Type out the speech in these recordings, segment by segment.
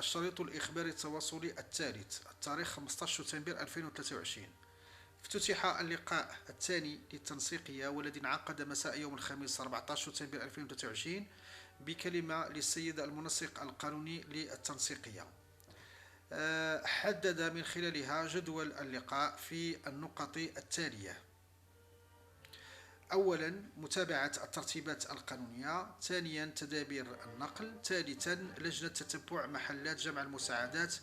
الشريط الإخباري التواصلي الثالث، التاريخ 15 سبتمبر 2023. افتتح اللقاء الثاني للتنسيقية والذي انعقد مساء يوم الخميس 14 سبتمبر 2023 بكلمة للسيد المنسق القانوني للتنسيقية. حدد من خلالها جدول اللقاء في النقط التالية: أولا، متابعة الترتيبات القانونية. ثانيا، تدابير النقل. ثالثا، لجنة تتبع محلات جمع المساعدات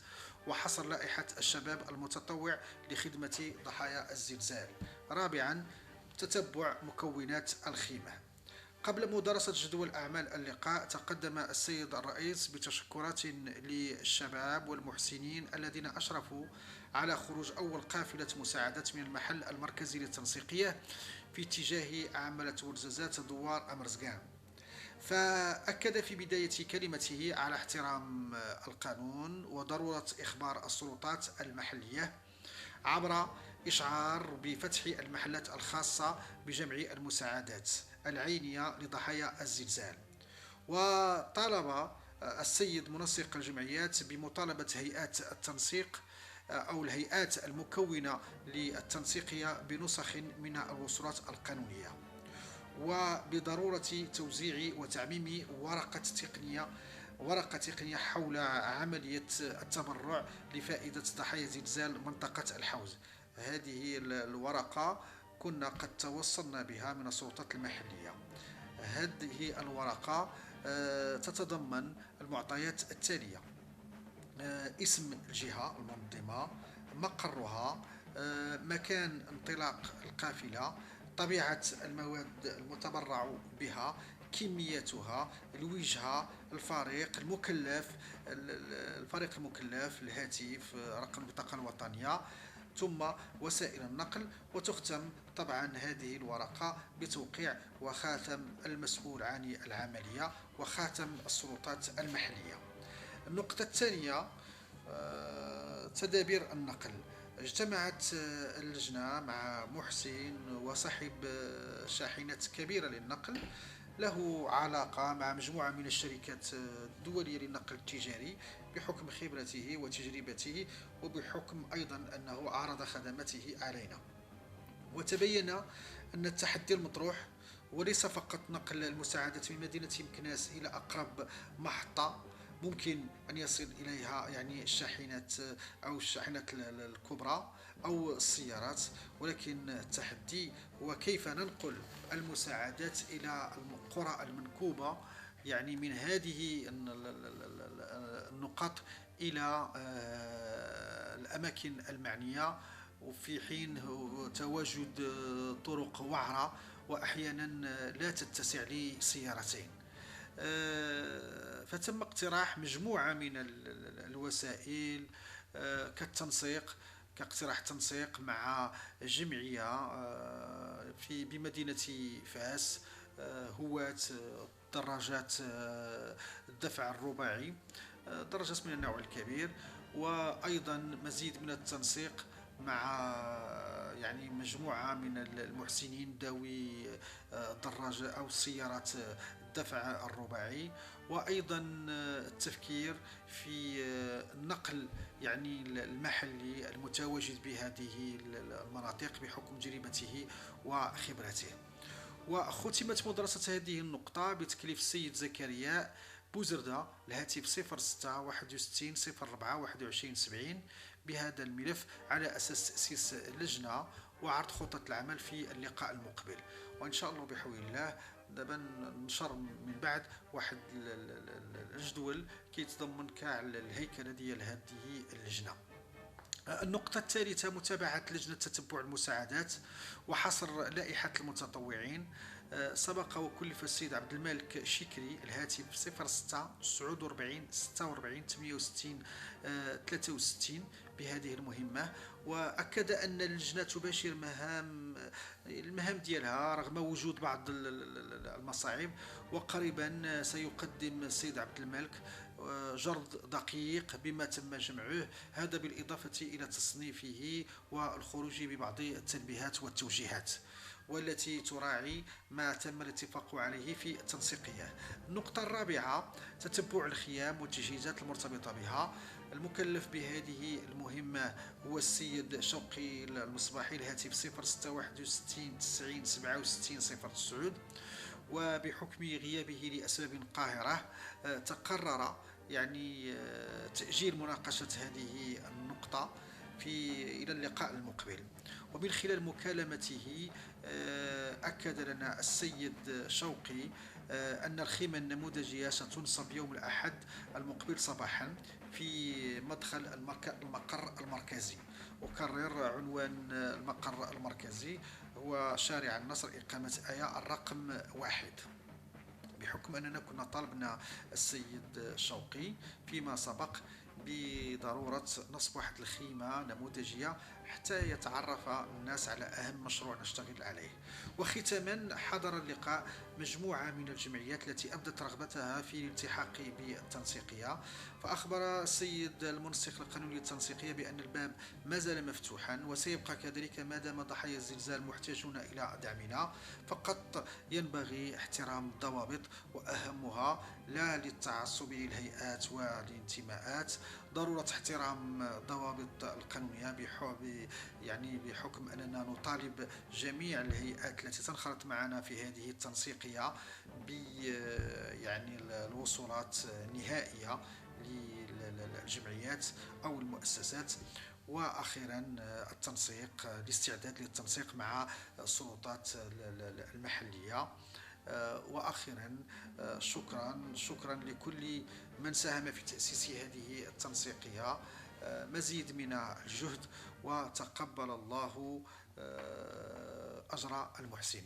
وحصر لائحة الشباب المتطوع لخدمة ضحايا الزلزال. رابعا، تتبع مكونات الخيمة. قبل مدرسة جدول أعمال اللقاء، تقدم السيد الرئيس بتشكرات للشباب والمحسنين الذين أشرفوا على خروج أول قافلة مساعدات من المحل المركزي للتنسيقية في اتجاه عملة ورزازات دوار أمرزقان. فأكد في بداية كلمته على احترام القانون وضرورة إخبار السلطات المحلية عبر إشعار بفتح المحلات الخاصة بجمع المساعدات العينية لضحايا الزلزال. وطالب السيد منسق الجمعيات بمطالبة هيئات التنسيق أو الهيئات المكونة للتنسيقية بنسخ من الوصولات القانونية، وبضرورة توزيع وتعميم ورقة تقنية حول عملية التبرع لفائدة ضحايا زلزال منطقة الحوز. هذه الورقة كنا قد توصلنا بها من السلطات المحلية. هذه الورقة تتضمن المعطيات التالية: اسم الجهة المنظمة، مقرها، مكان انطلاق القافلة، طبيعة المواد المتبرع بها، كمياتها، الوجهة، الفريق المكلف، الهاتف، رقم البطاقة الوطنية، ثم وسائل النقل. وتختم طبعا هذه الورقة بتوقيع وخاتم المسؤول عن العملية وخاتم السلطات المحلية. النقطة الثانية، تدابير النقل. اجتمعت اللجنة مع محسن وصاحب شاحنة كبيرة للنقل له علاقة مع مجموعة من الشركات الدولية للنقل التجاري بحكم خبرته وتجربته وبحكم أيضا أنه عرض خدماته علينا. وتبين أن التحدي المطروح وليس فقط نقل المساعدات من مدينة مكناس إلى أقرب محطة ممكن أن يصل إليها، يعني الشاحنات أو الشاحنات الكبرى أو السيارات، ولكن التحدي هو كيف ننقل المساعدات إلى القرى المنكوبة، يعني من هذه النقاط إلى الأماكن المعنية، وفي حين تواجد طرق وعرة وأحيانا لا تتسع لسيارتين. فتم اقتراح مجموعة من الوسائل كالتنسيق، كاقتراح تنسيق مع جمعية في بمدينة فاس، هواة دراجات الدفع الرباعي، دراجات من النوع الكبير، وأيضا مزيد من التنسيق مع يعني مجموعة من المحسنين ذوي الدراجة أو السيارات الدفع الرباعي، وأيضا التفكير في النقل يعني المحلي المتواجد بهذه المناطق بحكم تجربته وخبرته. وختمت مدرسة هذه النقطة بتكليف السيد زكريا بوزردة الهاتف 06 61 04 21 70 بهذا الملف على أساس تأسيس لجنة وعرض خطة العمل في اللقاء المقبل. وإن شاء الله بحول الله دابا نشر من بعد واحد الجدول كيتضمن كاع الهيكله ديال هذه اللجنه. النقطة الثالثة، متابعة لجنة تتبع المساعدات وحصر لائحة المتطوعين. سبق وكلف السيد عبد المالك شكري الهاتف 06 49 46 68 63 بهذه المهمة، وأكد أن اللجنة تباشر المهام ديالها رغم وجود بعض المصاعب. وقريبا سيقدم السيد عبد المالك جرد دقيق بما تم جمعه، هذا بالإضافة إلى تصنيفه والخروج ببعض التنبيهات والتوجيهات. والتي تراعي ما تم الاتفاق عليه في التنسيقية. النقطة الرابعة: تتبع الخيام والتجهيزات المرتبطة بها. المكلف بهذه المهمة هو السيد شوقي المصباحي، الهاتف 0661 90 67 09. وبحكم غيابه لأسباب قاهرة تقرر تأجيل مناقشة هذه النقطة إلى اللقاء المقبل. ومن خلال مكالمته أكد لنا السيد شوقي أن الخيمة النموذجية ستنصب يوم الأحد المقبل صباحا في مدخل المقر المركزي. أكرر عنوان المقر المركزي هو شارع النصر، إقامة آية الرقم 1. بحكم أننا كنا طالبنا السيد شوقي فيما سبق بضرورة نصب واحد الخيمة نموذجية حتى يتعرف الناس على أهم مشروع نشتغل عليه. وختاما، حضر اللقاء مجموعة من الجمعيات التي أبدت رغبتها في الالتحاق بالتنسيقية. فأخبر السيد المنسق القانوني للتنسيقية بأن الباب ما زال مفتوحا وسيبقى كذلك ما دام ضحايا الزلزال محتاجون إلى دعمنا. فقط ينبغي احترام الضوابط، وأهمها لا للتعصب للهيئات والانتماءات، ضرورة احترام الضوابط القانونية بحكم أننا نطالب جميع الهيئات التي تنخرط معنا في هذه التنسيقية ب الوصولات نهائية للجمعيات أو المؤسسات. وأخيرا الاستعداد للتنسيق مع السلطات المحلية. وأخيرا شكرا لكل من ساهم في تأسيس هذه التنسيقية. مزيد من الجهد، وتقبل الله أجر المحسنين.